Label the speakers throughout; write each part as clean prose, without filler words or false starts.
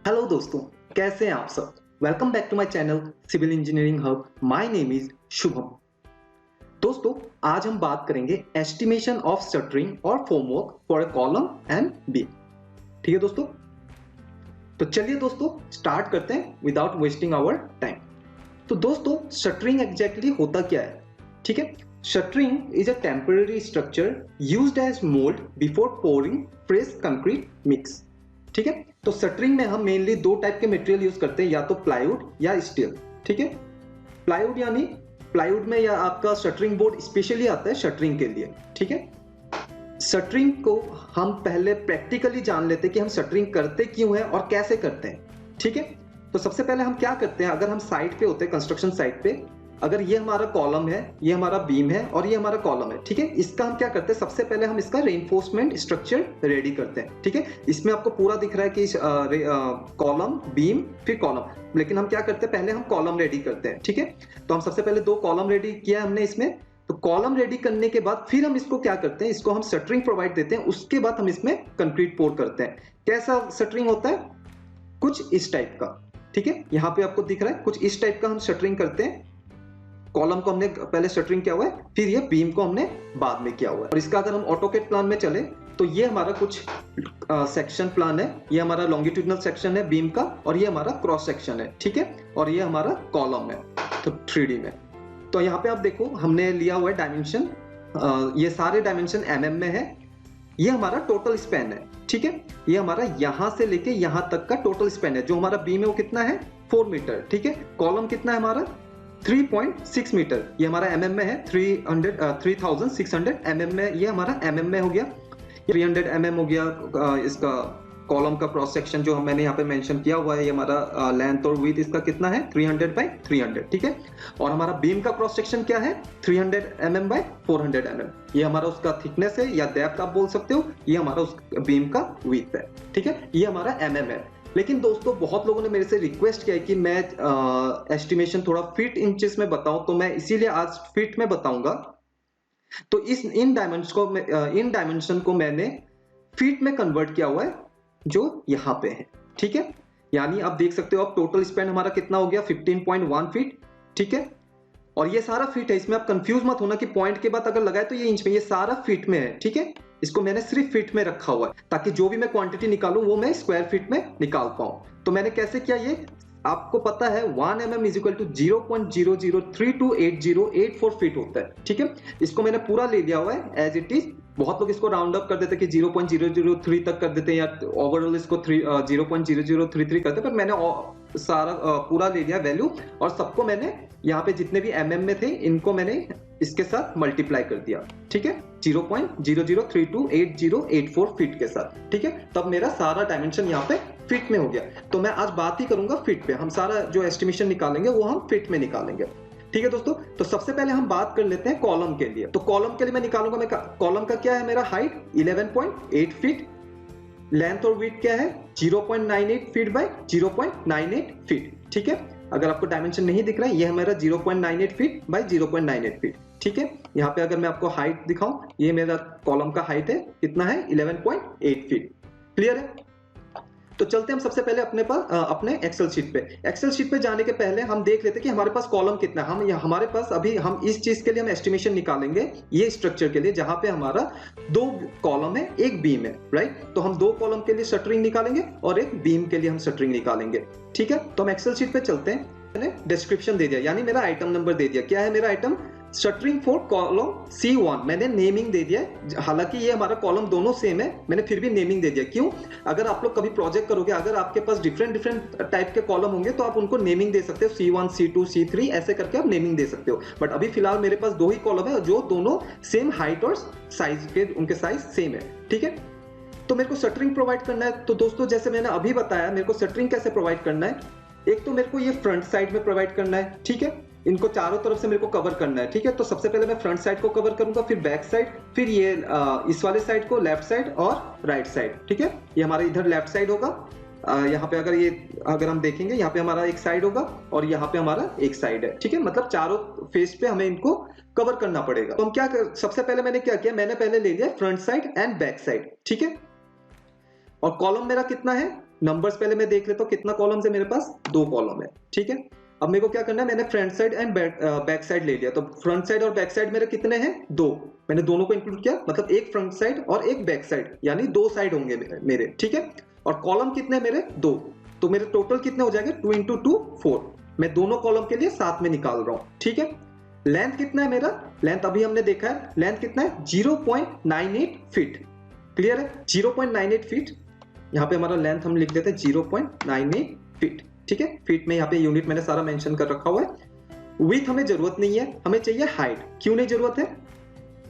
Speaker 1: Hello दोस्तों, कैसे हैं आप सब। Welcome back to my channel civil engineering hub. My name is Shubham. दोस्तों, आज हम बात करेंगे एस्टिमेशन ऑफ शटरिंग और formwork for a column and beam. ठीक है दोस्तों, तो चलिए दोस्तों स्टार्ट करते हैं विदाउट वेस्टिंग आवर टाइम। तो दोस्तों, शटरिंग एग्जैक्टली होता क्या है। ठीक है, shuttering is a temporary structure used as mould before pouring fresh concrete mix. ठीक है, तो शटरिंग में हम मेनली दो टाइप के मटेरियल यूज करते हैं, या तो प्लाईवुड या स्टील। ठीक है, प्लाईवुड यानी प्लाईवुड में या आपका शटरिंग बोर्ड स्पेशली आता है शटरिंग के लिए। ठीक है, शटरिंग को हम पहले प्रैक्टिकली जान लेते हैं कि हम शटरिंग करते क्यों हैं और कैसे करते हैं। ठीक है, तो सबसे पहले हम क्या करते हैं, अगर हम साइट पे होते हैं कंस्ट्रक्शन साइट पे, अगर ये हमारा कॉलम है, ये हमारा बीम है और ये हमारा कॉलम है। ठीक है, इसका हम क्या करते हैं, सबसे पहले हम इसका रेनफोर्समेंट स्ट्रक्चर रेडी करते हैं। ठीक है, इसमें आपको पूरा दिख रहा है कि कॉलम, बीम, फिर कॉलम, लेकिन हम क्या करते हैं, पहले हम कॉलम रेडी करते हैं। ठीक है, तो हम सबसे पहले दो कॉलम रेडी किया हमने इसमें। तो कॉलम रेडी करने के बाद फिर हम इसको क्या करते हैं, इसको हम शटरिंग प्रोवाइड देते हैं। उसके बाद हम इसमें कंक्रीट पोर करते हैं। कैसा शटरिंग होता है, कुछ इस टाइप का। ठीक है, यहाँ पे आपको दिख रहा है कुछ इस टाइप का हम शटरिंग करते हैं। कॉलम को हमने पहले शटरिंग किया हुआ है, फिर ये बीम को हमने बाद में किया हुआ है। और इसका अगर हम ऑटोकेड प्लान में चले तो ये हमारा कुछ सेक्शन प्लान है। ये हमारा लॉन्गिट्यूडनल सेक्शन है बीम का, और ये हमारा क्रॉस सेक्शन है। ठीक है, और ये हमारा कॉलम है तो 3D में। तो यहाँ पे आप देखो हमने लिया हुआ है डायमेंशन, ये सारे डायमेंशन mm में है। ये हमारा टोटल स्पैन है। ठीक है, ये हमारा यहां से लेके यहां तक का टोटल स्पैन है। जो हमारा बीम है वो कितना है, 4 मीटर। ठीक है, कॉलम कितना है हमारा 3.6 मीटर। ये हमारा mm में है, 3600 mm में, ये हमारा mm में हो गया। 300 mm हो गया इसका कॉलम का क्रॉस सेक्शन जो मैंने यहाँ पे मेंशन किया हुआ है। ये हमारा लेंथ और विड्थ इसका कितना है, 300 बाय 300। ठीक है, और हमारा बीम का क्रॉस सेक्शन क्या है, 300 mm बाय 400 mm। ये हमारा उसका थिकनेस है या डेप्थ आप बोल सकते हो। ये हमारा उस बीम का विड्थ है। ठीक है, ये हमारा mm है। लेकिन दोस्तों, बहुत लोगों ने मेरे से रिक्वेस्ट किया है कि मैं एस्टिमेशन थोड़ा फीट इंचेस में बताऊं, तो मैं इसीलिए आज फीट में बताऊंगा। तो इन डायमेंशन को मैंने फीट में कन्वर्ट किया हुआ है, जो यहां पे है। ठीक है, यानी आप देख सकते हो, आप टोटल स्पैन हमारा कितना हो गया, 15.1 फीट। ठीक है, और ये सारा फीट है, इसमें आप कंफ्यूज मत होना कि पॉइंट के बाद अगर लगाए तो ये इंच में, ये सारा फीट में है। ठीक है, इसको मैंने सिर्फ फीट में रखा हुआ है ताकि जो भी मैं क्वांटिटी निकालूं वो मैं स्क्वायर फीट में निकाल पाऊं। तो मैंने कैसे किया, ये आपको पता है 1 mm is equal to 0.00328084 feet होता है। ठीक है, इसको मैंने पूरा ले लिया हुआ है एज इट इज। बहुत लोग इसको राउंड अप कर देते कि 0.003 तक कर देते हैं, या ओवरऑल इसको 0.0033 करते हैं, पर मैंने सारा पूरा ले लिया वैल्यू, और सबको मैंने यहाँ पे जितने भी mm में थे इनको मैंने इसके साथ मल्टीप्लाई कर दिया। ठीक है, 0.00328084 फीट के साथ। ठीक है, तब मेरा सारा डायमेंशन यहाँ पे फीट में हो गया। तो मैं आज बात ही करूंगा फीट पे, हम सारा जो एस्टिमेशन निकालेंगे वो हम फीट में निकालेंगे। ठीक है दोस्तों, तो सबसे पहले हम बात कर लेते हैं कॉलम के लिए। तो कॉलम के लिए मैं निकालूंगा, मैं कॉलम का क्या है, मेरा हाइट 11.8 फीट, लेंथ और विड्थ क्या है 0.98 फीट बाय 0.98 फीट। ठीक है, अगर आपको डायमेंशन नहीं दिख रहा है, ये हमारा 0.98 फीट बाय 0.98 फीट। ठीक है, यहाँ पे अगर मैं आपको हाइट दिखाऊं, ये मेरा कॉलम का हाइट है, कितना है 11.8 फीट। क्लियर है, तो चलते हैं हम सबसे पहले अपने एक्सेल शीट पे। एक्सेल शीट पे जाने के पहले हम देख लेते हैं कि हमारे पास कॉलम कितना है। हमारे पास अभी हम इस चीज के लिए हम एस्टिमेशन निकालेंगे, ये स्ट्रक्चर के लिए जहां पे हमारा 2 कॉलम है, एक बीम है, राइट। तो हम 2 कॉलम के लिए शटरिंग निकालेंगे और एक बीम के लिए हम शटरिंग निकालेंगे। ठीक है, तो हम एक्सेल शीट पे चलते हैं। मैंने डिस्क्रिप्शन दे दिया, यानी मेरा आइटम नंबर दे दिया। क्या है मेरा item, shuttering for column C1। मैंने नेमिंग दे दिया, हालांकि ये हमारा कॉलम दोनों सेम है, मैंने फिर भी नेमिंग दे दिया। क्यों, अगर आप लोग कभी प्रोजेक्ट करोगे, अगर आपके पास डिफरेंट टाइप के कॉलम होंगे तो आप उनको नेमिंग दे सकते हो, C1 C2 C3 ऐसे करके आप नेमिंग दे सकते हो। बट अभी फिलहाल मेरे पास 2 ही कॉलम है जो दोनों सेम हाइट और साइज के, उनके साइज सेम है। ठीक है, तो मेरे को शटरिंग प्रोवाइड करना है। तो दोस्तों, जैसे मैंने अभी बताया, मेरे को शटरिंग कैसे प्रोवाइड करना है, एक तो मेरे को ये फ्रंट साइड में प्रोवाइड करना है। ठीक है, इनको चारों तरफ से मेरे को कवर करना है। ठीक है, तो सबसे पहले मैं फ्रंट साइड को कवर करूंगा, फिर बैक साइड, फिर ये इस वाले साइड को, लेफ्ट साइड और राइट साइड। ठीक है, ये हमारा इधर लेफ्ट साइड होगा। यहाँ पे अगर हम देखेंगे, यहाँ पे हमारा एक साइड होगा और यहाँ पे हमारा एक साइड है। ठीक है, मतलब चारों फेस पे हमें इनको कवर करना पड़ेगा। तो हम सबसे पहले मैंने क्या किया, मैंने पहले ले लिया front side and back side. ठीक है, और कॉलम मेरा कितना है नंबर्स पहले मैं देख लेता हूँ कितना कॉलम्स है मेरे पास, 2 कॉलम है, ठीक है। अब मेरे को क्या करना है, मैंने front side and back side ले लिया, तो फ्रंट साइड और बैक साइड मेरे कितने हैं, 2। मैंने दोनों को इंक्लूड किया, मतलब एक फ्रंट साइड और एक बैक साइड, यानी 2 साइड होंगे मेरे, ठीक है। और कॉलम कितने मेरे, 2, तो मेरे टोटल कितने हो जाएंगे, 2 इंटू 2 4। मैं दोनों कॉलम के लिए साथ में निकाल रहा हूं, ठीक है। लेंथ कितना है मेरा, लेंथ अभी हमने देखा है, लेंथ कितना है 0.98 फीट, क्लियर है, 0.98 फीट। यहाँ पे हमारा लेंथ हम लिख देते हैं 0.98 फीट, ठीक है। फीट में यहाँ पे यूनिट मैंने सारा मेंशन कर रखा हुआ है। विड्थ हमें जरूरत नहीं है, हमें चाहिए हाइट। क्यों नहीं जरूरत है,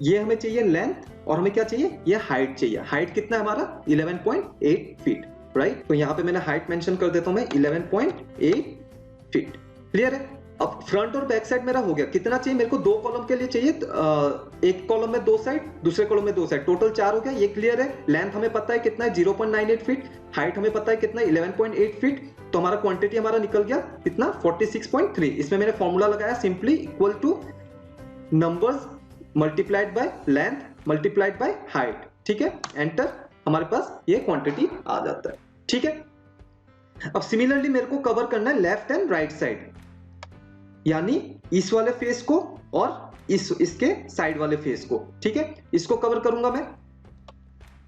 Speaker 1: ये हमें चाहिए लेंथ और हमें क्या चाहिए, ये हाइट चाहिए। हाइट कितना है हमारा 11.8 फीट, राइट। तो यहाँ पे मैंने हाइट मेंशन कर देता हूं मैं 11.8 फीट, क्लियर है। अब फ्रंट और बैक साइड मेरा हो गया, कितना चाहिए मेरे को, 2 कॉलम के लिए चाहिए, एक कॉलम में 2 साइड, दूसरे कॉलम में 2 साइड, टोटल 4 हो गया, ये क्लियर है। लेंथ हमें पता है कितना है 0.98 फीट, हाइट हमें पता है कितना है 11.8 फीट, तो हमारा क्वांटिटी हमारा निकल गया कितना 46.3। इसमें मैंने फॉर्मूला लगाया simply equal two numbers multiplied by length multiplied by height, ठीक है। एंटर, हमारे पास ये क्वांटिटी आ जाता है, ठीक है। अब सिमिलरली मेरे को कवर करना है लेफ्ट एंड राइट साइड, यानी इस वाले फेस को और इसके साइड वाले फेस को, ठीक है। इसको कवर करूंगा मैं,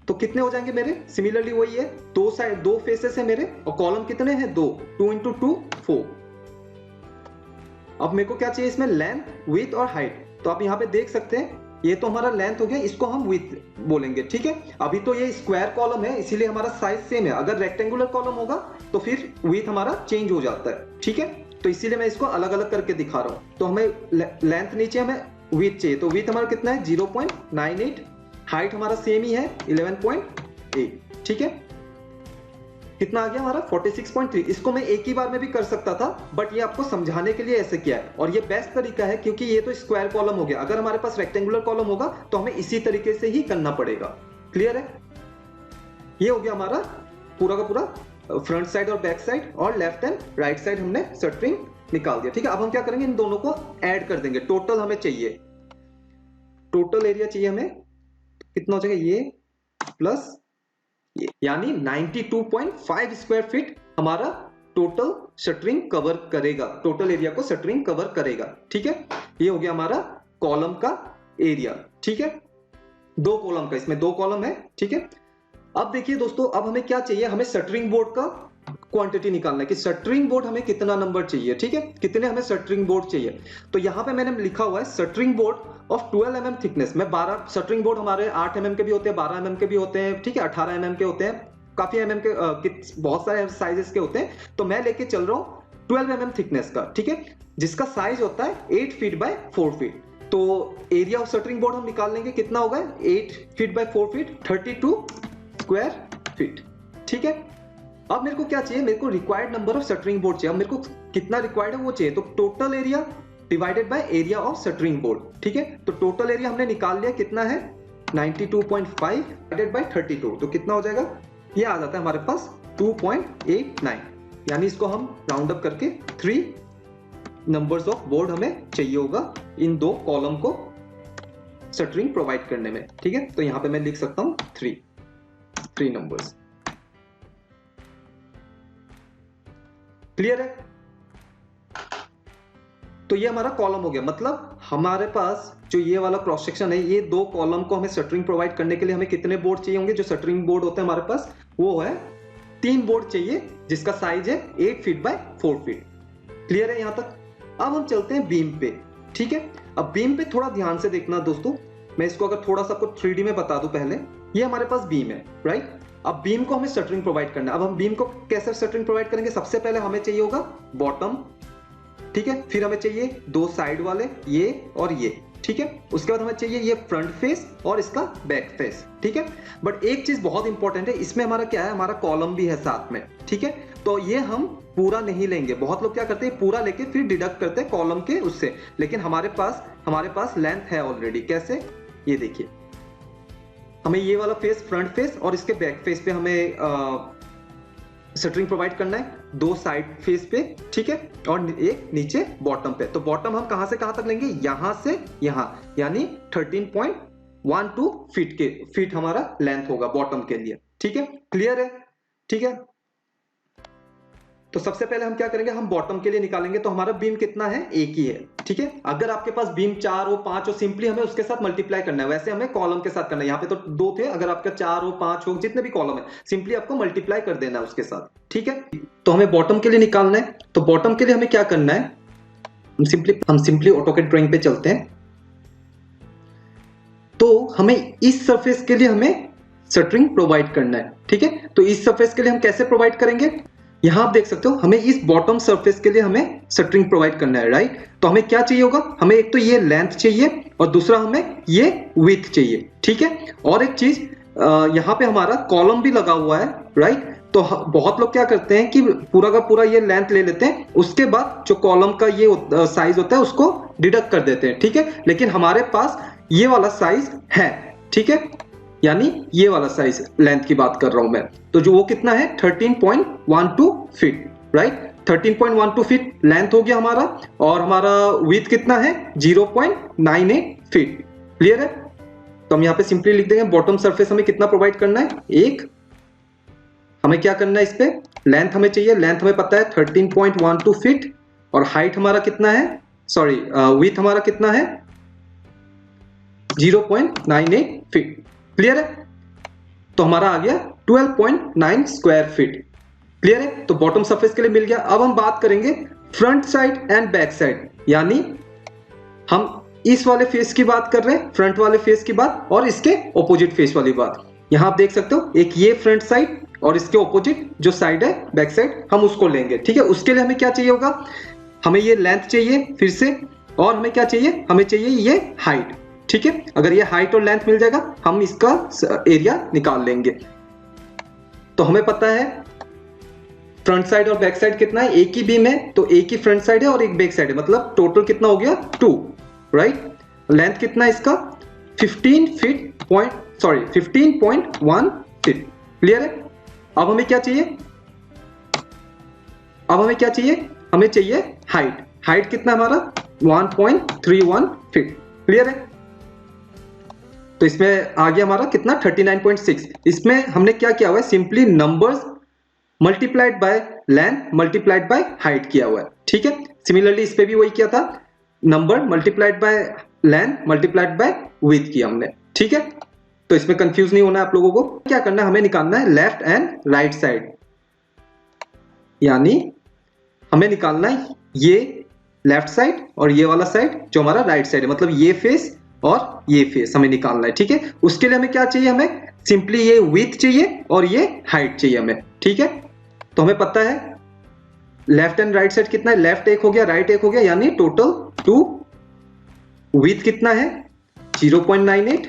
Speaker 1: तो कितने हो जाएंगे मेरे, सिमिलरली वही है, 2 साइड 2 फेसेस है मेरे, और कॉलम कितने हैं 2, 2 इंटू 2 4। अब मेरे को क्या चाहिए इसमें, लेंथ विड्थ और हाइट। तो आप यहाँ पे देख सकते हैं, ये तो हमारा लेंथ हो गया, इसको हम विड्थ बोलेंगे, ठीक है। अभी तो ये स्क्वायर कॉलम है इसीलिए हमारा साइज सेम है, अगर रेक्टेंगुलर कॉलम होगा तो फिर विड्थ हमारा चेंज हो जाता है, ठीक है। तो इसीलिए मैं इसको अलग अलग करके दिखा रहा हूं। तो हमें लेंथ नीचे, हमें विड्थ चाहिए, तो विड्थ हमारा कितना है 0.98, हाइट हमारा सेम ही है 11.8, ठीक है। कितना आ गया हमारा 46.3। इसको मैं एक ही बार में भी कर सकता था, बट ये आपको समझाने के लिए ऐसे किया है, और ये बेस्ट तरीका है क्योंकि ये तो स्क्वायर कॉलम हो गया। अगर हमारे पास रेक्टेंगुलर कॉलम होगा तो हमें इसी तरीके से ही करना पड़ेगा, क्लियर है। ये हो गया हमारा पूरा का पूरा फ्रंट साइड और बैक साइड, और लेफ्ट एंड राइट साइड हमने शटरिंग निकाल दिया, ठीक है। अब हम क्या करेंगे, इन दोनों को ऐड कर देंगे। टोटल हमें चाहिए, टोटल एरिया चाहिए हमें, कितना हो जाएगा ये प्लस ये, यानी 92.5 स्क्वायर फीट हमारा टोटल शटरिंग कवर करेगा, टोटल एरिया को शटरिंग कवर करेगा, ठीक है। ये हो गया हमारा कॉलम का एरिया, ठीक है। 2 कॉलम का, इसमें 2 कॉलम है, ठीक है। अब देखिए दोस्तों, अब हमें क्या चाहिए, हमें शटरिंग बोर्ड का क्वांटिटी निकालना है कि शटरिंग बोर्ड हमें कितना नंबर चाहिए, ठीक है, कितने हमें शटरिंग बोर्ड चाहिए। तो यहां पे मैंने लिखा हुआ है shuttering board of 12 mm thickness में 12 शटरिंग बोर्ड हमारे 8 mm के भी होते हैं, 12 mm के भी होते हैं, ठीक है, 18 mm के होते हैं, काफी mm के बहुत सारे साइजेस के होते हैं। तो मैं लेके चल रहा हूं 12 mm थिकनेस का, ठीक है, जिसका साइज होता है 8 फीट बाय 4 फीट। तो एरिया ऑफ शटरिंग बोर्ड हम निकाल लेंगे, कितना होगा 8 feet by 4 feet 32 square feet, ठीक है। अब मेरे को क्या चाहिए, मेरे को required number of shuttering board चाहिए। अब मेरे को कितना रिक्वायर्ड है वो चाहिए, तो total area divided by area of shuttering board, ठीक है। तो टोटल एरिया हमने निकाल लिया, कितना है 92.5 डिवाइडेड बाय 32, तो कितना हो जाएगा, ये आ जाता है हमारे पास 2.89, यानी इसको हम राउंड अप करके 3 नंबर्स ऑफ बोर्ड हमें चाहिए होगा इन 2 कॉलम को शटरिंग प्रोवाइड करने में, ठीक है। तो यहां पे मैं लिख सकता हूं 3 नंबर्स, क्लियर है। तो ये हमारा कॉलम हो गया, मतलब हमारे पास जो ये वाला क्रॉस सेक्शन है, ये 2 कॉलम को हमें शटरिंग प्रोवाइड करने के लिए हमें कितने बोर्ड चाहिए होंगे, जो शटरिंग बोर्ड होते हैं हमारे पास वो है 3 बोर्ड चाहिए, जिसका साइज है 8 फीट बाय 4 फीट, क्लियर है यहां तक। अब हम चलते हैं बीम पे, ठीक है। अब बीम पे थोड़ा ध्यान से देखना दोस्तों, मैं इसको अगर थोड़ा सा आपको 3D में बता दूं पहले, ये हमारे पास बीम है, राइट। अब बीम को हमें शटरिंग प्रोवाइड करना है। अब हम बीम को कैसे शटरिंग प्रोवाइड करेंगे, सबसे पहले हमें चाहिए होगा बॉटम, ठीक है, फिर हमें चाहिए 2 साइड वाले ये और ये, ठीक है। उसके बाद हमें चाहिए ये फ्रंट फेस और इसका बैक फेस, ठीक है। बट एक चीज बहुत इंपॉर्टेंट है, इसमें हमारा क्या है, हमारा कॉलम भी है साथ में, ठीक है। तो ये हम पूरा नहीं लेंगे, बहुत लोग क्या करते हैं पूरा लेके फिर डिडक्ट करते हैं कॉलम के उससे, लेकिन हमारे पास लेंथ है ऑलरेडी। कैसे, ये देखिए, हमें ये वाला फेस फ्रंट फेस और इसके बैक फेस पे हमें शटरिंग प्रोवाइड करना है, 2 साइड फेस पे, ठीक है, और एक नीचे बॉटम पे। तो बॉटम हम कहां से कहां तक लेंगे, यहां से यहां, यानी 13.12 फीट हमारा लेंथ होगा बॉटम के लिए, ठीक है, क्लियर है, ठीक है। तो सबसे पहले हम क्या करेंगे, हम बॉटम के लिए निकालेंगे। तो हमारा बीम कितना है, एक ही है, ठीक है। अगर आपके पास बीम 4 हो 5 हो, सिंपली हमें उसके साथ मल्टीप्लाई करना है। वैसे हमें कॉलम के साथ करना है, यहाँ पे तो 2 थे, अगर आपका 4 हो 5 हो, जितने भी कॉलम है सिंपली आपको मल्टीप्लाई कर देना है उसके साथ, ठीक है। तो हमें बॉटम के लिए निकालना है। तो बॉटम के लिए हमें क्या करना है, हम सिंपली ऑटोकैड ड्राइंग पे चलते हैं। तो हमें इस सरफेस के लिए हमें शटरिंग प्रोवाइड करना है, ठीक है। तो इस सरफेस के लिए हम कैसे प्रोवाइड करेंगे, यहां आप देख सकते हो, हमें इस बॉटम सरफेस के लिए हमें शटरिंग प्रोवाइड करना है, राइट। तो हमें क्या चाहिए होगा, हमें एक तो ये लेंथ चाहिए और दूसरा हमें ये विड्थ चाहिए, ठीक है। और एक चीज, यहाँ पे हमारा कॉलम भी लगा हुआ है, राइट। तो बहुत लोग क्या करते हैं कि पूरा का पूरा ये लेंथ ले लेते हैं, उसके बाद जो कॉलम का ये साइज होता है उसको डिडक्ट कर देते हैं, ठीक है। लेकिन हमारे पास ये वाला साइज है, ठीक है, यानी ये वाला साइज लेंथ की बात कर रहा हूं मैं। तो जो वो कितना है 13.12 फीट, राइट। 13.12 फीट लेंथ हो गया हमारा, और हमारा विड्थ कितना है 0.98 फीट। क्लियर है। तो हम यहाँ पे सिंपली लिख देंगे बॉटम सरफेस हमें कितना प्रोवाइड करना है, एक। हमें क्या करना है, इस पे लेंथ हमें चाहिए, लेंथ हमें पता है 13.12 फीट, और हाइट हमारा कितना है, सॉरी विड्थ हमारा कितना है 0.98 फीट। क्लियर है। तो हमारा आ गया 12.9 स्क्वायर फीट। क्लियर है। तो बॉटम सरफेस के लिए मिल गया। अब हम बात करेंगे front side and back side, यानी हम इस वाले फेस की बात कर रहे हैं, फ्रंट वाले फेस की बात, और इसके ऑपोजिट फेस वाली बात। यहां आप देख सकते हो, एक ये फ्रंट साइड और इसके ऑपोजिट जो साइड है बैक साइड, हम उसको लेंगे, ठीक है। उसके लिए हमें क्या चाहिए होगा, हमें ये लेंथ चाहिए फिर से, और हमें क्या चाहिए, हमें चाहिए ये हाइट, ठीक है। अगर ये हाइट और लेंथ मिल जाएगा हम इसका एरिया निकाल लेंगे। तो हमें पता है फ्रंट साइड और बैक साइड कितना है, एक ही बीम है तो एक ही फ्रंट साइड है और एक बैक साइड है, मतलब टोटल कितना हो गया 2, राइट। लेंथ कितना है इसका 15.1 फीट। क्लियर है। अब हमें क्या चाहिए, हमें चाहिए हाइट। हाइट कितना हमारा 1.31 फीट। क्लियर है। तो इसमें आ गया हमारा कितना 39.6। इसमें हमने क्या किया हुआ है, simply numbers multiplied by length multiplied by height किया हुआ है, ठीक है। सिमिलरली इस पे भी वही किया था, number multiplied by length multiplied by width किया हमने, ठीक है। तो इसमें कंफ्यूज नहीं होना है आप लोगों को। क्या करना है, हमें निकालना है लेफ्ट एंड राइट साइड, यानी हमें निकालना है ये लेफ्ट साइड और ये वाला साइड जो हमारा राइट साइड है, मतलब ये फेस और ये फेस हमें निकालना है, ठीक है। उसके लिए हमें क्या चाहिए, हमें सिंपली ये विड्थ चाहिए और ये हाइट चाहिए हमें, ठीक है। तो हमें पता है लेफ्ट एंड राइट साइड कितना है, लेफ्ट एक हो गया राइट एक हो गया, यानी टोटल 2। विड्थ कितना है 0.98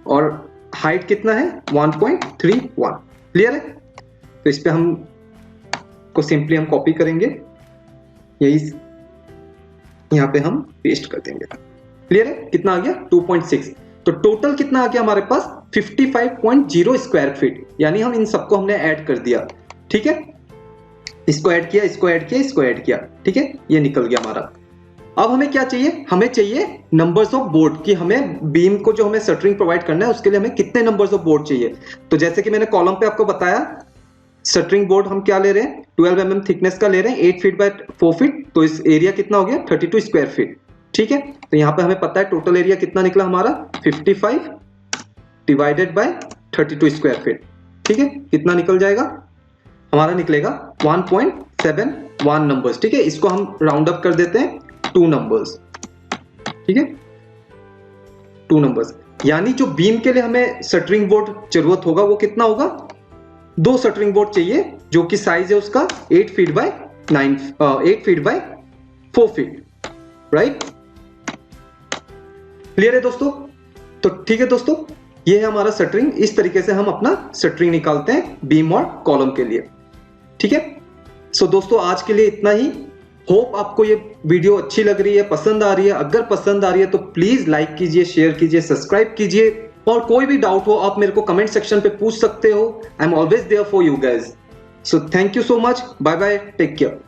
Speaker 1: और हाइट कितना है 1.31। क्लियर है। तो इस पे हम को सिंपली हम कॉपी करेंगे, यही यहां पे हम पेस्ट कर देंगे। क्लियर है। कितना आ गया 2.6। तो टोटल कितना आ गया हमारे पास 55.0 स्क्वायर फीट, यानी हम इन सबको हमने ऐड कर दिया, ठीक है। इसको ऐड किया, इसको ऐड किया, इसको ऐड किया, ठीक है। ये निकल गया हमारा। अब हमें क्या चाहिए, हमें चाहिए नंबर्स ऑफ बोर्ड, कि हमें बीम को जो हमें शटरिंग प्रोवाइड करना है उसके लिए हमें कितने नंबर्स ऑफ बोर्ड चाहिए। तो जैसे कि मैंने कॉलम पे आपको बताया, शटरिंग बोर्ड हम क्या ले रहे हैं 12 mm थिकनेस का ले रहे हैं, 8 फीट बाय 4 फीट। तो इस एरिया कितना हो गया 32 स्क्वायर फीट, ठीक है। तो यहाँ पे हमें पता है टोटल एरिया कितना निकला हमारा 55 डिवाइडेड बाय 32 स्क्वायर फीट, ठीक है। कितना निकल जाएगा, हमारा निकलेगा 1.71 नंबर्स, ठीक है। इसको हम राउंड अप कर देते हैं 2 नंबर्स, ठीक है, 2 नंबर्स। यानी जो बीम के लिए हमें शटरिंग बोर्ड जरूरत होगा वो कितना होगा, 2 शटरिंग बोर्ड चाहिए, जो कि साइज है उसका 8 feet by 4 feet, right. Clear है दोस्तों। तो ठीक है दोस्तों, ये है हमारा शटरिंग। इस तरीके से हम अपना शटरिंग निकालते हैं बीम और कॉलम के लिए, ठीक है। सो दोस्तों आज के लिए इतना ही। होप आपको ये वीडियो अच्छी लग रही है, पसंद आ रही है। अगर पसंद आ रही है तो प्लीज लाइक कीजिए, शेयर कीजिए, सब्सक्राइब कीजिए, और कोई भी डाउट हो आप मेरे को कमेंट सेक्शन पे पूछ सकते हो। I am always there for you guys. So thank you so much, bye bye, take care.